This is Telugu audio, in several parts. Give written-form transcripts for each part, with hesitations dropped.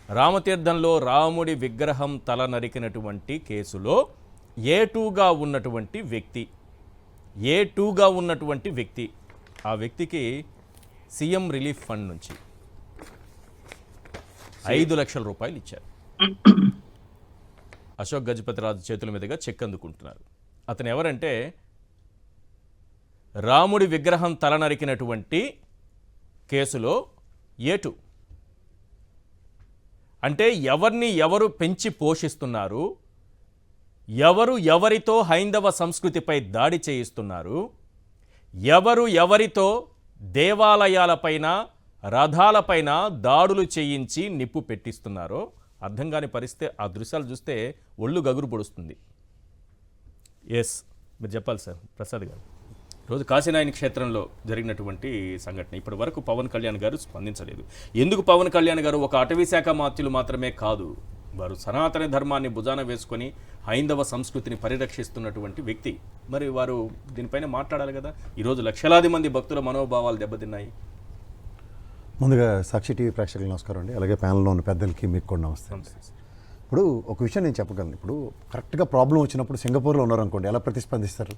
రామతీర్థంలో రాముడి విగ్రహం తల నరికినటువంటి కేసులో ఏ2గా ఉన్నటువంటి వ్యక్తి ఆ వ్యక్తికి సీఎం రిలీఫ్ ఫండ్ నుంచి 5 లక్షల రూపాయలు ఇచ్చారు. అశోక్ గజపతిరాజు చేతుల మీదుగా చెక్ అందుకుంటున్నారు. అతను ఎవరంటే రాముడి విగ్రహం తల నరికినటువంటి కేసులో ఏ2 అంటే ఎవరు పెంచి పోషిస్తున్నారు, ఎవరితో హైందవ సంస్కృతిపై దాడి చేయిస్తున్నారు, ఎవరితో దేవాలయాలపైన రథాలపైన దాడులు చేయించి నిప్పు పెట్టిస్తున్నారో అర్థం కాని పరిస్థితి. ఆ దృశ్యాలు చూస్తే ఒళ్ళు గగురు పొడుస్తుంది. ఎస్, మీరు చెప్పాలి సార్ ప్రసాద్ గారు. రోజు కాశీనాయని క్షేత్రంలో జరిగినటువంటి సంఘటన ఇప్పటి వరకు పవన్ కళ్యాణ్ గారు స్పందించలేదు. ఎందుకు పవన్ కళ్యాణ్ గారు ఒక అటవీ శాఖ మంత్రులు మాత్రమే కాదు, వారు సనాతన ధర్మాన్ని భుజాన వేసుకొని హైందవ సంస్కృతిని పరిరక్షిస్తున్నటువంటి వ్యక్తి. మరి వారు దీనిపైన మాట్లాడాలి కదా. ఈరోజు లక్షలాది మంది భక్తుల మనోభావాలు దెబ్బతిన్నాయి. ముందుగా సాక్షి టీవీ ప్రేక్షకులకు నమస్కారం అండి. అలాగే ప్యానల్లో ఉన్న పెద్దలకి మీకు కూడా నమస్తే. ఇప్పుడు ఒక విషయం నేను చెప్పగలను. ఇప్పుడు కరెక్ట్గా ప్రాబ్లం వచ్చినప్పుడు సింగపూర్లో ఉన్నారనుకోండి, ఎలా ప్రతిస్పందిస్తారు?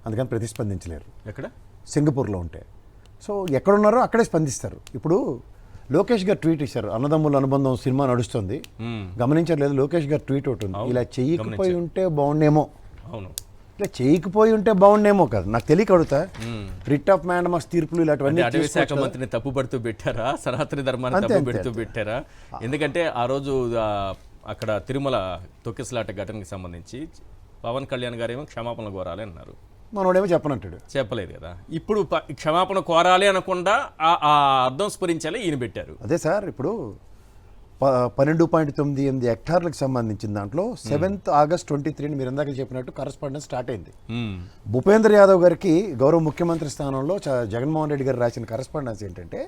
అందుకని ప్రతిస్పందించలేరు. ఎక్కడ? సింగపూర్లో ఉంటే. సో ఎక్కడున్నారో అక్కడే స్పందిస్తారు. ఇప్పుడు లోకేష్ గారు ట్వీట్ ఇచ్చారు, అన్నదమ్ముల అనుబంధం సినిమా నడుస్తుంది, గమనించట్లేదు. లోకేష్ గారు ట్వీట్ ఉంటుంది, ఇలా చేయకపోయి ఉంటే బాగుండేమో. అవును, ఇలా చేయకపోయి ఉంటే బాగుండేమో కాదు, నాకు తెలియక అడుగుతా. రిట్ ఆఫ్ మ్యాండమస్ తీర్పులు ఇలాంటివన్నీ అటవీ శాఖ మంత్రిని తప్పుపడుతూ పెట్టారా, సనాతన ధర్మాన్ని తప్పుపెడుతూ పెట్టారా? ఎందుకంటే ఆ రోజు అక్కడ తిరుమల తొక్కిసలాట ఘటనకి సంబంధించి పవన్ కళ్యాణ్ గారు ఏమో క్షమాపణ కోరాలి అన్నారు, మనోడేమో చెప్పనంటాడు. చెప్పలేదు కదా. ఇప్పుడు క్షమాపణ కోరాలి అనకుండా ఆ అర్థం స్ఫురించాలి ఈయన పెట్టారు. అదే సార్, ఇప్పుడు 12.98 హెక్టార్లకు సంబంధించిన దాంట్లో 7th August 23 మీరు ఇందాక చెప్పినట్టు కరస్పాండెన్స్ స్టార్ట్ అయింది. భూపేంద్ర యాదవ్ గారికి గౌరవ ముఖ్యమంత్రి స్థానంలో జగన్మోహన్ రెడ్డి గారు రాసిన కరస్పాండెన్స్ ఏంటంటే,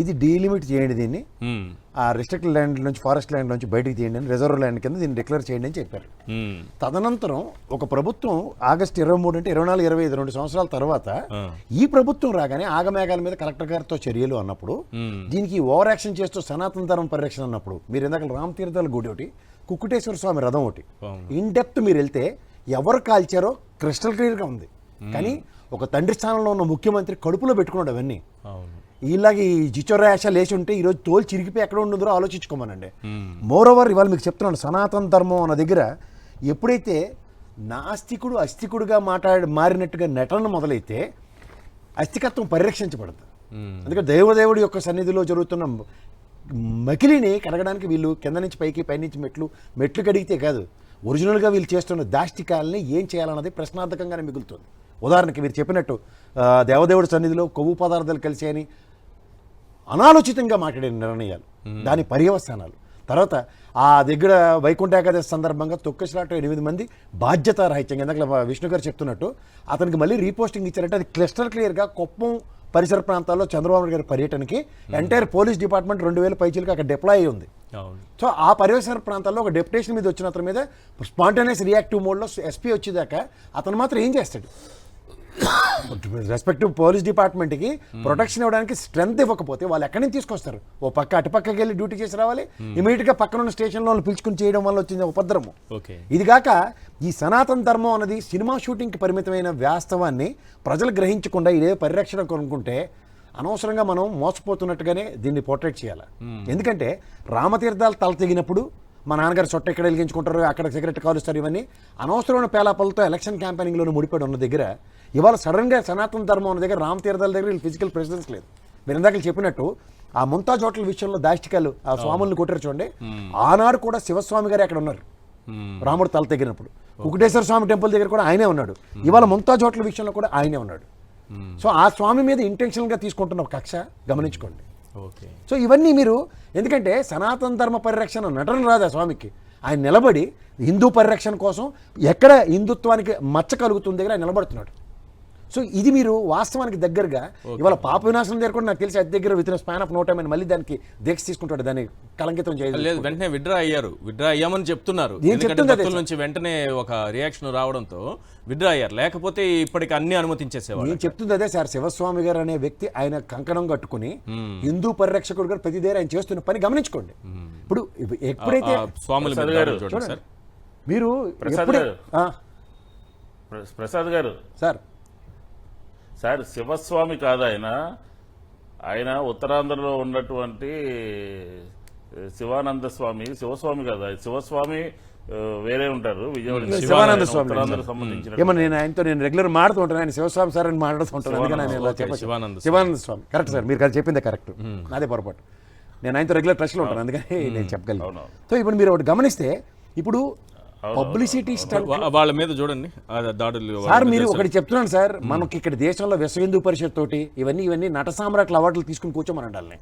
ఇది డీలిమిట్ చేయండి, దీన్ని ఆ రిస్ట్రిక్టెడ్ ల్యాండ్ నుంచి ఫారెస్ట్ ల్యాండ్ నుంచి బయటికి తీయండి అని, రిజర్వ్ ల్యాండ్ కింద దీన్ని డిక్లేర్ చేయండి అని చెప్పారు. తదనంతరం ఒక ప్రభుత్వం ఆగస్టు 23 అంటే 24, 25 2 సంవత్సరాల తర్వాత ఈ ప్రభుత్వం రాగానే ఆగమేఘాల మీద కలెక్టర్ గారితో చర్యలు అన్నప్పుడు, దీనికి ఓవర్ యాక్షన్ చేస్తూ సనాతన ధర్మ పరిరక్షణ అన్నప్పుడు, మీరు ఇందాక రామ తీర్థాల గుడి ఒకటి, కుక్కుటేశ్వర స్వామి రథం ఒకటి, ఇన్ డెప్త్ మీరు వెళ్తే ఎవరు కాల్చారో క్రిస్టల్ క్లియర్గా ఉంది. కానీ ఒక తండ్రి స్థానంలో ఉన్న ముఖ్యమంత్రి కడుపులో పెట్టుకున్నాడు అవన్నీ. ఇలాగ ఈ జిచోరాషాలు లేచి ఉంటే ఈరోజు తోలు చిరిగిపోయి ఎక్కడ ఉండదో ఆలోచించుకోమనండి. మోర్ ఓవర్ ఇవాళ మీకు చెప్తున్నాను, సనాతన ధర్మం అన్న దగ్గర ఎప్పుడైతే నాస్తికుడు అస్తికుడుగా మారినట్టుగా నటన మొదలైతే అస్తికత్వం పరిరక్షించబడదు. అందుకని దేవదేవుడి యొక్క సన్నిధిలో జరుగుతున్న మకిలిని కడగడానికి వీళ్ళు కింద నుంచి పైకి, పైనుంచి మెట్లు కడిగితే కాదు, ఒరిజినల్గా వీళ్ళు చేస్తున్న దాష్టికాలని ఏం చేయాలన్నది ప్రశ్నార్థకంగానే మిగులుతుంది. ఉదాహరణకి మీరు చెప్పినట్టు దేవదేవుడి సన్నిధిలో కొవ్వు పదార్థాలు కలిసి అని అనాలోచితంగా మాట్లాడే నిర్ణయాలు, దాని పర్యవసానాలు, తర్వాత ఆ దగ్గర వైకుంఠ ఏకాదశి సందర్భంగా తొక్కిసలాట 8 మంది బాధ్యత రాహిత్యంగా, ఇందాక విష్ణు గారు చెప్తున్నట్టు అతనికి మళ్ళీ రీపోస్టింగ్ ఇచ్చారంటే అది క్లిస్టర్ క్లియర్గా కుప్పం పరిసర ప్రాంతాల్లో చంద్రబాబు నాయుడు గారి పర్యటనకి ఎంటైర్ పోలీస్ డిపార్ట్మెంట్ 2000 పైచీలకు అక్కడ డిప్లాయ్ అయి ఉంది. సో ఆ పరిసర ప్రాంతాల్లో ఒక డెప్యుటేషన్ మీద వచ్చిన అతని మీద స్పాంటేనియస్ రియాక్టివ్ మోడ్లో ఎస్పీ వచ్చేదాకా అతను మాత్రం ఏం చేస్తాడు? రెస్పెక్టివ్ పోలీస్ డిపార్ట్మెంట్కి ప్రొటెక్షన్ ఇవ్వడానికి స్ట్రెంత్ ఇవ్వకపోతే వాళ్ళు ఎక్కడి నుంచి తీసుకొస్తారు? ఓ పక్క అటుపక్కకి వెళ్ళి డ్యూటీ చేసి రావాలి, ఇమీడియట్గా పక్కన ఉన్న స్టేషన్లో పిలుచుకుని చేయడం వల్ల వచ్చిన ఉపద్రవం. ఇది కాక ఈ సనాతన ధర్మం అనేది సినిమా షూటింగ్కి పరిమితమైన వాస్తవాన్ని ప్రజలు గ్రహించకుండా ఇదే పరిరక్షణ కొనుక్కుంటే అనవసరంగా మనం మోసపోతున్నట్టుగానే దీన్ని పోర్ట్రేట్ చేయాలి. ఎందుకంటే రామతీర్థాలు తల తెగినప్పుడు మా నాన్నగారు చొట్ట ఎక్కడ వెలిగించుకుంటారు, అక్కడ సిగరెట్ కాలుస్తారు, ఇవన్నీ అనవసరమైన పేలాపలతో ఎలక్షన్ క్యాంపెయినింగ్లోనే ముడిపడి ఉన్న దగ్గర ఇవాళ సడన్గా సనాతన ధర్మం ఉన్న దగ్గర రామతీర్థాల దగ్గర వీళ్ళు ఫిజికల్ ప్రెసిడెన్స్ లేదు. మీరు ఇందాక చెప్పినట్టు ఆ ముంతాజ్ హోటల్ విషయంలో దాష్టికాలు ఆ స్వాములను కొట్టారు చూడండి, ఆనాడు కూడా శివస్వామి గారు అక్కడ ఉన్నారు రాముడు తల తెగినప్పుడు. కుకుటేశ్వర స్వామి టెంపుల్ దగ్గర కూడా ఆయనే ఉన్నాడు. ఇవాళ ముంతాజ్ హోటల్ విషయంలో కూడా ఆయనే ఉన్నాడు. సో ఆ స్వామి మీద ఇంటెన్షనల్గా తీసుకుంటున్న ఒక కక్ష గమనించుకోండి. సో ఇవన్నీ మీరు, ఎందుకంటే సనాతన ధర్మ పరిరక్షణ నటన రాదా స్వామికి, ఆయన నిలబడి హిందూ పరిరక్షణ కోసం ఎక్కడ హిందుత్వానికి మచ్చ కలుగుతుంది దగ్గర ఆయన నిలబడుతున్నాడు. సో ఇది మీరు వాస్తవానికి దగ్గరగా ఇవాళ పాప వినాశనం దగ్గర కూడా నాకు తెలిసి అతి దగ్గర with span of no time అని మళ్ళీ దానికి దీక్ష తీసుకుంటాడు, దాన్ని కలంకితం చేయలేదు. లేదు, వెంటనే విత్డ్రా అయ్యామని చెప్తున్నారు. నేను ఎందుకంటే చెప్తుంది అదే భక్తుల నుంచి వెంటనే ఒక రియాక్షన్ రావడంతో విత్డ్రా అయ్యారు, లేకపోతే ఇప్పటికి అన్ని అనుమతించేసేవాళ్ళు. నేను చెప్తుంది అదే సార్. శివస్వామి గారు అనే వ్యక్తి ఆయన కంకణం కట్టుకుని హిందూ పరిరక్షకుడు గారు ప్రతి దగ్గర ఆయన చేస్తున్న పని గమనించుకోండి. ఇప్పుడు ఎప్పుడైతే స్వాముల మీద దాడులు చూడండి సార్. మీరు ప్రసాద్ గారు సార్ సార్ శివస్వామి కాదు ఆయన ఉత్తరాంధ్రలో ఉన్నటువంటి శివానంద స్వామి, శివస్వామి కాదు ఆయన. శివస్వామి వేరే ఉంటారు, విజయవాడ శివానంద స్వామి ఉత్తరాంధ్ర సంబంధించిన. ఏమన్నా నేను ఆయనతో రెగ్యులర్ మాడుతూ ఉంటాను, ఆయన శివస్వామి సార్ అని మాట్లాడుతూ ఉంటాను. అందుకని ఆయన ఇలా చెప్పాను. శివానంద స్వామి కరెక్ట్ సార్, మీరు చెప్పిందే కరెక్ట్, నాదే పొరపాటు. నేను ఆయనతో రెగ్యులర్ టచ్లో ఉంటాను, అందుకని నేను చెప్పగలను. సో ఇప్పుడు మీరు ఒకటి గమనిస్తే ఇప్పుడు పబ్లిసిటీ స్టంట్ వాళ్ళ మీద చూడండి దాడులు. సార్ మీరు ఒకటి చెప్తున్నాను సార్, మనకి ఇక్కడ దేశంలో విశ్వ హిందూ పరిషత్ తోటి ఇవన్నీ నట సామ్రాట్ల అవార్డులు తీసుకుని కూర్చోమనండి.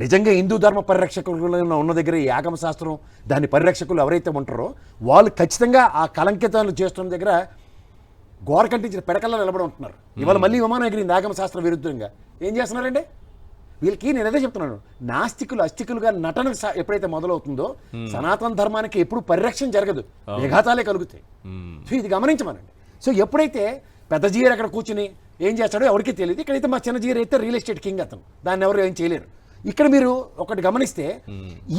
నిజంగా హిందూ ధర్మ పరిరక్షకులు ఉన్న దగ్గర ఈ ఆగమ శాస్త్రం దాని పరిరక్షకులు ఎవరైతే ఉంటారో వాళ్ళు ఖచ్చితంగా ఆ కలంకితాలు చేస్తున్న దగ్గర గోర కంటించిన పెడకల్లా నిలబడి ఉంటున్నారు. ఇవాళ మళ్ళీ విమానం ఎగిరింది ఆగమ శాస్త్ర విరుద్ధంగా. ఏం చేస్తున్నారండి వీళ్ళకి? నేను అదే చెప్తున్నాను, నాస్తికులు అస్తికులుగా నటన ఎప్పుడైతే మొదలవుతుందో సనాతన ధర్మానికి ఎప్పుడు పరిరక్షణ జరగదు, విఘాతాలే కలుగుతాయి. సో ఇది గమనించమనండి. సో ఎప్పుడైతే పెద్ద జీయర్ అక్కడ కూర్చుని ఏం చేస్తాడో ఎవరికి తెలియదు. ఇక్కడైతే మా చిన్న జీయర్ అయితే రియల్ ఎస్టేట్ కింగ్ అతను, దాన్ని ఎవరు ఏం చేయలేరు. ఇక్కడ మీరు ఒకటి గమనిస్తే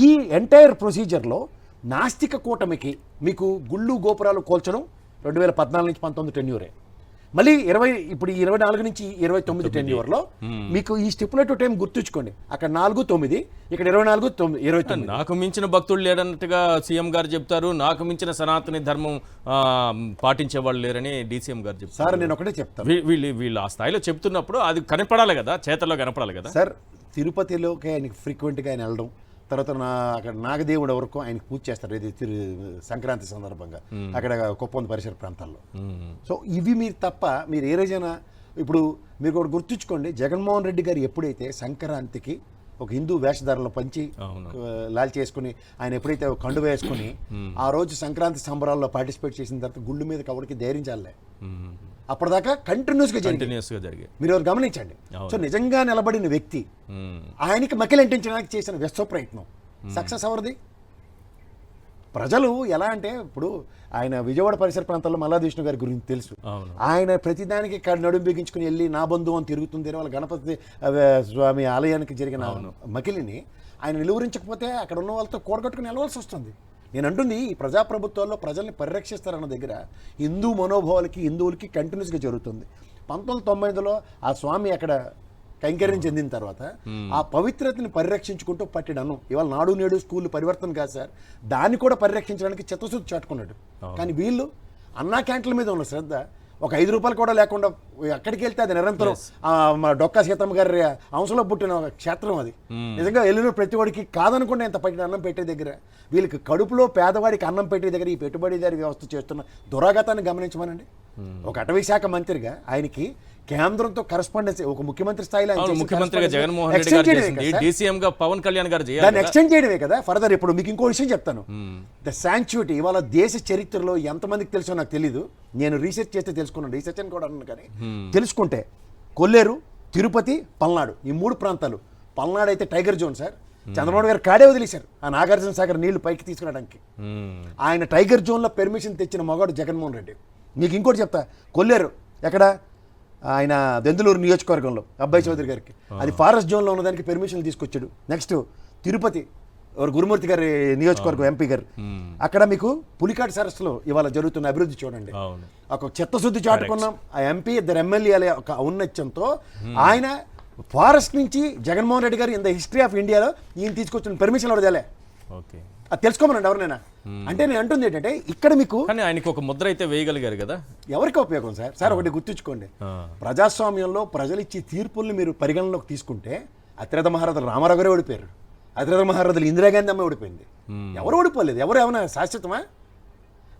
ఈ ఎంటైర్ ప్రొసీజర్లో నాస్తిక కూటమికి మీకు గుళ్ళు గోపురాలు కోల్చడం 2014 నుంచి 19 టెన్యూరే, మళ్ళీ ఇప్పుడు 24 నుంచి 29 టెన్యూర్లో మీకు ఈ స్టిపులేటివ్ టైం గుర్తుంచుకోండి. అక్కడ 4, 9, ఇక్కడ 24, 29. నాకు మించిన భక్తులు లేడన్నట్టుగా సీఎం గారు చెప్తారు, నాకు మించిన సనాతన ధర్మం పాటించే వాళ్ళు లేరని డీసీఎం గారు చెప్తారు. సార్ నేను ఒకటే చెప్తాను, వీళ్ళు ఆ స్థాయిలో చెప్తున్నప్పుడు అది కనపడాలి కదా, చేతల్లో కనపడాలి కదా. సార్ తిరుపతిలోకి ఆయనకి ఫ్రీక్వెంట్గా ఆయన వెళ్ళడం, తర్వాత అక్కడ నాగదేవుడు వరకు ఆయనకు పూజ చేస్తారు, ఇది సంక్రాంతి సందర్భంగా అక్కడ కుప్పం పరిసర ప్రాంతాల్లో. సో ఇవి మీరు తప్ప మీరు ఏ రోజైనా ఇప్పుడు మీరు ఒకటి గుర్తుంచుకోండి, జగన్మోహన్ రెడ్డి గారు ఎప్పుడైతే సంక్రాంతికి ఒక హిందూ వేషధారణలో పంచి లాల్ చేసుకుని ఆయన ఎప్పుడైతే కండు వేసుకుని ఆ రోజు సంక్రాంతి సంబరాల్లో పార్టిసిపేట్ చేసిన తర్వాత గుళ్ళు మీద కవడికి ధైర్యం చాలే, అప్పటిదాకా కంటిన్యూస్గా జరిగాయి. మీరు ఎవరు గమనించండి. సో నిజంగా నిలబడిన వ్యక్తి ఆయనకి మకిలి అంటించడానికి చేసిన విశ్వ ప్రయత్నం సక్సెస్ ఎవరిది? ప్రజలు ఎలా అంటే ఇప్పుడు ఆయన విజయవాడ పరిసర ప్రాంతాల్లో మల్లావిష్ణు గారి గురించి తెలుసు. ఆయన ప్రతిదానికి నడుం బిగించుకుని వెళ్ళి నా బంధువు అని తిరుగుతుంది. వాళ్ళ గణపతి స్వామి ఆలయానికి జరిగిన మకిలిని ఆయన నిలువరించకపోతే అక్కడ ఉన్న వాళ్ళతో కూడగట్టుకుని వెళ్ళవలసి వస్తుంది. నేను అంటుంది ఈ ప్రజాప్రభుత్వాల్లో ప్రజల్ని పరిరక్షిస్తారన్న దగ్గర హిందూ మనోభావాలకి హిందువులకి కంటిన్యూస్గా జరుగుతుంది. 1990లో ఆ స్వామి అక్కడ కైంకర్యం చెందిన తర్వాత ఆ పవిత్రతని పరిరక్షించుకుంటూ పట్టిడను. ఇవాళ నాడు నేడు స్కూల్ పరివర్తన కాదు సార్, దాన్ని కూడా పరిరక్షించడానికి చిత్తశుద్ధి చాటుకున్నాడు. కానీ వీళ్ళు అన్నా క్యాంటీన్ల మీద ఉన్న శ్రద్ధ ఒక 5 రూపాయలు కూడా లేకుండా ఎక్కడికి వెళ్తే అది నిరంతరం మా డొక్కా సీతమ్మ గారి అంశంలో పుట్టిన ఒక క్షేత్రం అది. నిజంగా వెళ్ళిన ప్రతి వాడికి కాదనుకుంటే ఎంత పట్టిన అన్నం పెట్టే దగ్గర వీళ్ళకి కడుపులో పేదవాడికి అన్నం పెట్టే దగ్గర ఈ పెట్టుబడిదారి వ్యవస్థ చేస్తున్న దురాగతాన్ని గమనించమనండి. ఒక అటవీ శాఖ మంత్రిగా ఆయనకి కేంద్రంతో కరెస్పాండెన్స్ ఒక ముఖ్యమంత్రి స్థాయిలో ముఖ్యమంత్రిగా జగన్మోహన్ రెడ్డి గారు చేసింది, డీసీఎం గా పవన్ కళ్యాణ్ గారు చేయాలి, దాన్ని ఎక్స్టెండ్ చేయడమే కదా ఫర్దర్. ఇప్పుడు మీకు ఇంకో విషయం చెప్తాను, ద శాంక్చుటీ ఇవాళ దేశ చరిత్రలో ఎంతమందికి తెలుసో నాకు తెలీదు, నేను రీసెర్చ్ చేస్తే తెలుసుకున్నాను, రీసెర్చ్ అని కూడా అన్నాను. కానీ తెలుసుకుంటే కొల్లేరు, తిరుపతి, పల్నాడు ఈ 3 ప్రాంతాలు. పల్నాడు అయితే టైగర్ జోన్ సార్, చంద్రబాబు గారు కాడే వదిలేశారు ఆ నాగార్జున సాగర్ నీళ్లు పైకి తీసుకురావడానికి. ఆయన టైగర్ జోన్లో పెర్మిషన్ తెచ్చిన మగాడు జగన్మోహన్ రెడ్డి. మీకు ఇంకోటి చెప్తా, కొల్లేరు ఎక్కడ ఆయన దెందులూరు నియోజకవర్గంలో అబ్బాయి చౌదరి గారికి అది ఫారెస్ట్ జోన్లో ఉన్నదానికి పెర్మిషన్లు తీసుకొచ్చాడు. నెక్స్ట్ తిరుపతి గురుమూర్తి గారి నియోజకవర్గం ఎంపీ గారు, అక్కడ మీకు పులికాటి సరస్సులో ఇవాళ జరుగుతున్న అభివృద్ధి చూడండి. ఒక చిత్తశుద్ధి చాటుకున్నాం ఆ ఎంపీ, 2 ఎమ్మెల్యేల ఒక ఔన్నత్యంతో ఆయన ఫారెస్ట్ నుంచి జగన్మోహన్ రెడ్డి గారు ఇన్ ద హిస్టరీ ఆఫ్ ఇండియాలో ఈయన తీసుకొచ్చిన పెర్మిషన్ ఎవరు తేలే, అది తెలుసుకోమనండి ఎవరినైనా. అంటే నేను అంటుంది ఏంటంటే ఇక్కడ మీకు ఆయనకి ఒక ముద్ర అయితే వేయగలిగారు కదా, ఎవరికి ఉపయోగం సార్? సార్ ఒకటి గుర్తుంచుకోండి, ప్రజాస్వామ్యంలో ప్రజలు ఇచ్చే తీర్పుల్ని మీరు పరిగణలోకి తీసుకుంటే అతిరథ మహారథులు రామారావు గారే ఓడిపోయారు, అతిరథ మహారథులు ఇందిరాగాంధీ అమ్మ ఓడిపోయింది, ఎవరు ఓడిపోలేదు. ఎవరు ఏమైనా శాశ్వతమా?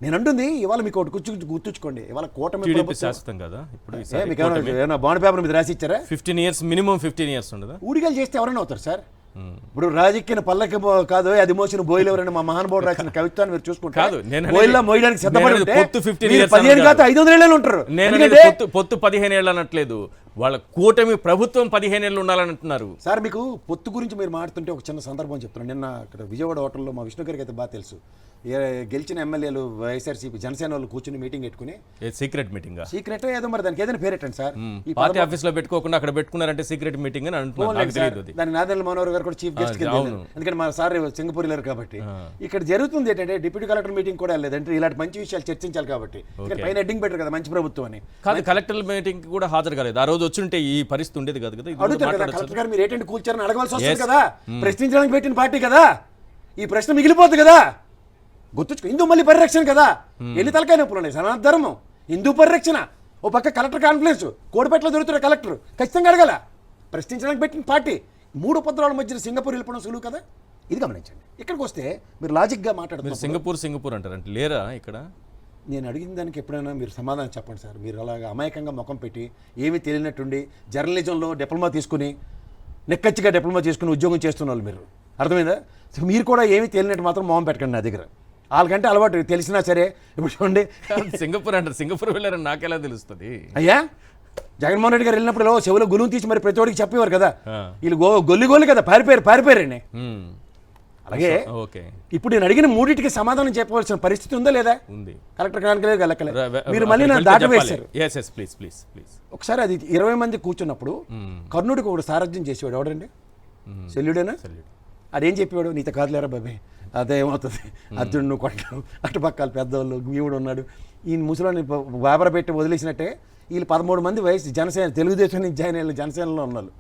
నేను అంటుంది ఇవాళ మీకు ఒకటి గుర్తుంచుకోండి, ఇవాళ కూటమి శాశ్వతం కదా. ఇప్పుడు మీకు ఏమైనా బాండ్ పేపర్ మీద రాసి ఇచ్చారా? 15 years మినిమం 15 years ఉండదా? ఊడిగాలు చేస్తే ఎవరైనా అవుతారు సార్. ఇప్పుడు రాజకీయ పల్లకి కాదు అది మోసిన బోయిలు ఎవరైనా మా మహానుభావుడు రాసిన కవిత్వాన్ని మీరు చూసుకుంటే కాదు, నేను అనేది- బోయిల్లో మోయడానికి సిద్ధపడి నేను ఉంటే పొత్తు 15 మీరు years 15 కాదు అన్నాను. 500 ఏళ్ళు ఉంటారు. నేను ఎందుకంటే పొత్తు 15 ఏళ్ళు అనట్లేదు, వాళ్ళ కూటమి ప్రభుత్వం 15 ఏళ్ళు ఉండాలని అంటున్నారు. సార్ మీకు పొత్తు గురించి మీరు మాట్లాడుతుంటే ఒక చిన్న సందర్భం చెప్తున్నాను. నిన్న ఇక్కడ విజయవాడ హోటల్లో మా విష్ణు గారికి అయితే బాగా తెలుసు, గెలిచిన ఎమ్మెల్యేలు వైఎస్ఆర్సీపీ జనసేన వాళ్ళు కూర్చుని మీటింగ్ పెట్టుకుని సీక్రెట్ మీటింగ్ సీక్రెట్ ఏదో మరి దానికి ఏదైనా పేరెట్టండి సార్. ఈ పార్టీ ఆఫీస్ లో పెట్టుకోకుండా అక్కడ పెట్టుకున్నారంటే సీక్రెట్ మీటింగ్ అని అంటున్నారు. నాకు తెలియదు అది. దాని నాదెండ్ల మనోహర్ గారు కూడా చీఫ్ గెస్ట్ కింద అవును. వెళ్ళారు. ఎందుకంటే మా సార్ సింగపూర్ వెళ్ళారు కాబట్టి. ఇక్కడ జరుగుతుంది ఏంటంటే డిప్యూటీ కలెక్టర్ మీటింగ్ కూడా వెళ్ళలేదు అంటే ఇలాంటి మంచి విషయాలు చర్చించాలి కాబట్టి. ఇక్కడ పైన హెడ్డింగ్ పెట్టారు కదా మంచి ప్రభుత్వం అని. కాదు, కలెక్టర్ మీటింగ్ కూడా హాజరు కాలేదు. ఆ రోజు వచ్చి ఉంటే ఈ పరిస్థితి ఉండేది కాదు కదా. ఇది కూడా అడుగుతారు కదా మాట్లాడొచ్చు. కలెక్టర్ గారు మీరు ఏంటంటే కూల్చారని అడగవలసి వస్తుంది కదా. ప్రశ్నించడానికి పెట్టిన పార్టీ కదా, ఈ ప్రశ్న మిగిలిపోతుంది కదా. గుర్తుంచుకో, హిందూ మళ్ళీ పరిరక్షణ కదా. ఎన్ని తలకాయ నొప్పులు ఉన్నాయి. సనాతన ధర్మం, హిందూ పరిరక్షణ, ఓ పక్క కలెక్టర్ కాన్ఫిడెన్స్, కోడిపేటలో దొరుకుతున్న కలెక్టర్ ఖచ్చితంగా అడగాల. ప్రశ్నించడానికి పెట్టిన పార్టీ 3 పత్రాల మధ్య సింగపూర్ వెళ్ళిపోవడం సులువు కదా. ఇది గమనించండి. ఇక్కడికి వస్తే మీరు లాజిక్గా మీరు మాట్లాడుతున్నారు. సింగపూర్ అంటారంటే లేరా ఇక్కడ? నేను అడిగిన దానికి ఎప్పుడైనా మీరు సమాధానం చెప్పండి సార్. మీరు అలాగా అమాయకంగా ముఖం పెట్టి ఏమీ తెలియనట్టుండి జర్నలిజంలో డిప్లొమా తీసుకుని నెక్కచ్చిగా డిప్లొమా చేసుకుని ఉద్యోగం చేస్తున్న వాళ్ళు మీరు, అర్థమైందా? సో మీరు కూడా ఏమీ తెలియనట్టు మాత్రం మొహం పెట్టకండి నా దగ్గర. వాళ్ళకంటే అలవాటు తెలిసినా సరే. ఇప్పుడు చూడండి, సింగపూర్ అంటారు, సింగపూర్ వెళ్ళారని నాకెలా తెలుస్తుంది? అయ్యా జగన్మోహన్ రెడ్డి గారు వెళ్ళినప్పుడు ఇలా చెవులో గులువు తీసి మరి ప్రతి ఒడికి చెప్పేవారు కదా. ఆ. వీళ్ళు గొల్లి కదా పారిపోయారండి. మ్మ్. అలాగే ఓకే, ఇప్పుడు నేను అడిగిన మూడింటికి సమాధానం చెప్పవలసిన పరిస్థితి ఉందా లేదా? ఉంది. కలెక్టర్ కానికి లెక్కలే. మీరు మళ్ళీ నన్ను దాటి వేశారు. ప్లీజ్. ఒకసారి అది 20 మంది కూర్చున్నప్పుడు కర్ణుడికి ఒకడు సారథ్యం చేసేవాడు ఎవడండి? శల్యుడేనా? అదేం చెప్పేవాడు, నీతో కాదులేరా బాబాయ్ అదేమవుతుంది, అర్జునుడు నువ్వు కొట్టడం, అటుపక్కల పెద్దవాళ్ళు భీముడు ఉన్నాడు, ఈ ముసలాన్ని బాబర పెట్టి వదిలేసినట్టే వీళ్ళు 13 మంది వయసు జనసేన తెలుగుదేశం నుంచి జాయిన్ అయ్యారు, జనసేనలో ఉన్నారు.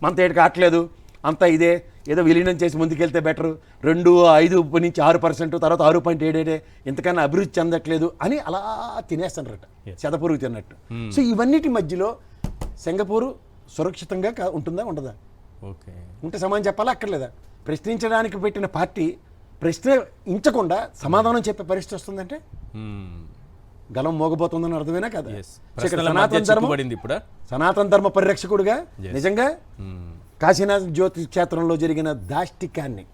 మనతో ఏడు కావట్లేదు, అంతా ఇదే ఏదో విలీనం చేసి ముందుకెళ్తే బెటర్, 5 నుంచి 6%, తర్వాత 6.77, ఇంతకన్నా అభివృద్ధి చెందట్లేదు అని అలా తినేస్తానరట, చెదపురుగు తిన్నట్టు. సో ఇవన్నిటి మధ్యలో సింగపూర్ సురక్షితంగా ఉంటుందా ఉండదా? ఓకే, ఉంటే సమాధానం చెప్పాలా అక్కర్లేదా? ప్రశ్నించడానికి పెట్టిన పార్టీ ప్రశ్నించకుండా సమాధానం చెప్పే పరిస్థితి వస్తుందంటే గలం మోగబోతుందని అర్థమేనా కదా. సనాతన ధర్మ పరిరక్షకుడుగా నిజంగా కాశీనాథ్ జ్యోతి క్షేత్రంలో జరిగిన దాష్టికాన్ని,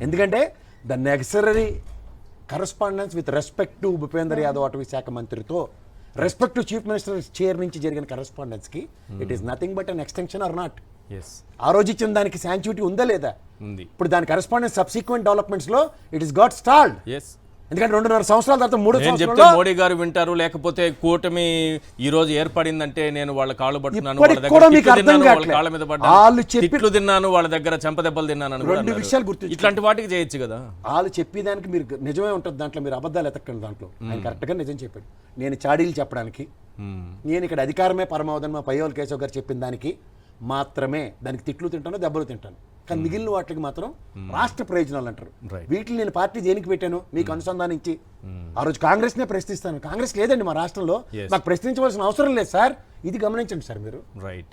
ఎందుకంటే the necessary correspondence with respect to Bhupender Yadav అటవీ శాఖ మంత్రితో respect to chief minister chair నుంచి జరిగిన కరస్పాండెన్స్ కి it is nothing but an extension or not? ఆ రోజు ఇచ్చిన దానికి శాంక్చుటీ ఉందా లేదా? ఇప్పుడు దాని కరస్పాండెన్స్ సబ్సిక్వెంట్ డెవలప్మెంట్స్ లో ఇట్ ఇస్ గాట్ స్టాల్డ్. ఎందుకంటే 2.5 సంవత్సరాల తర్వాత 3 సంవత్సరాలు మోడీ గారు వింటారు. లేకపోతే కూటమి ఈ రోజు ఏర్పడిందంటే నేను వాళ్ళ కాళ్ళు పట్టుకున్నాను, కాళ్ళ మీద పడ్డాను, తిన్నాను, వాళ్ళ దగ్గర చెంపదెబ్బలు తిన్నాను, 2 విషయాలు గుర్తు. ఇట్లాంటి వాటికి చేయొచ్చు కదా. వాళ్ళు చెప్పేదానికి మీరు నిజమే ఉంటుంది, దాంట్లో మీరు అబద్ధాలు ఎతకండి. దాంట్లో ఆయన కరెక్ట్గా నిజం చెప్పాడు. నేను చాడీలు చెప్పడానికి, నేను ఇక్కడ అధికారమే పరమావధని మా పయ్యోల్ కేశవ్ గారు చెప్పిన దానికి మాత్రమే దానికి తిట్లు తింటాను, దెబ్బలు తింటాను. కానీ మిగిలిన వాటికి మాత్రం రాష్ట్ర ప్రయోజనాలు అంటారు. వీటిని నేను పార్టీ దేనికి పెట్టాను? మీకు అనుసంధానించి ఆ రోజు కాంగ్రెస్నే ప్రశ్నిస్తాను. కాంగ్రెస్ లేదండి మా రాష్ట్రంలో, మాకు ప్రశ్నించవలసిన అవసరం లేదు సార్. ఇది గమనించండి సార్ మీరు. రైట్.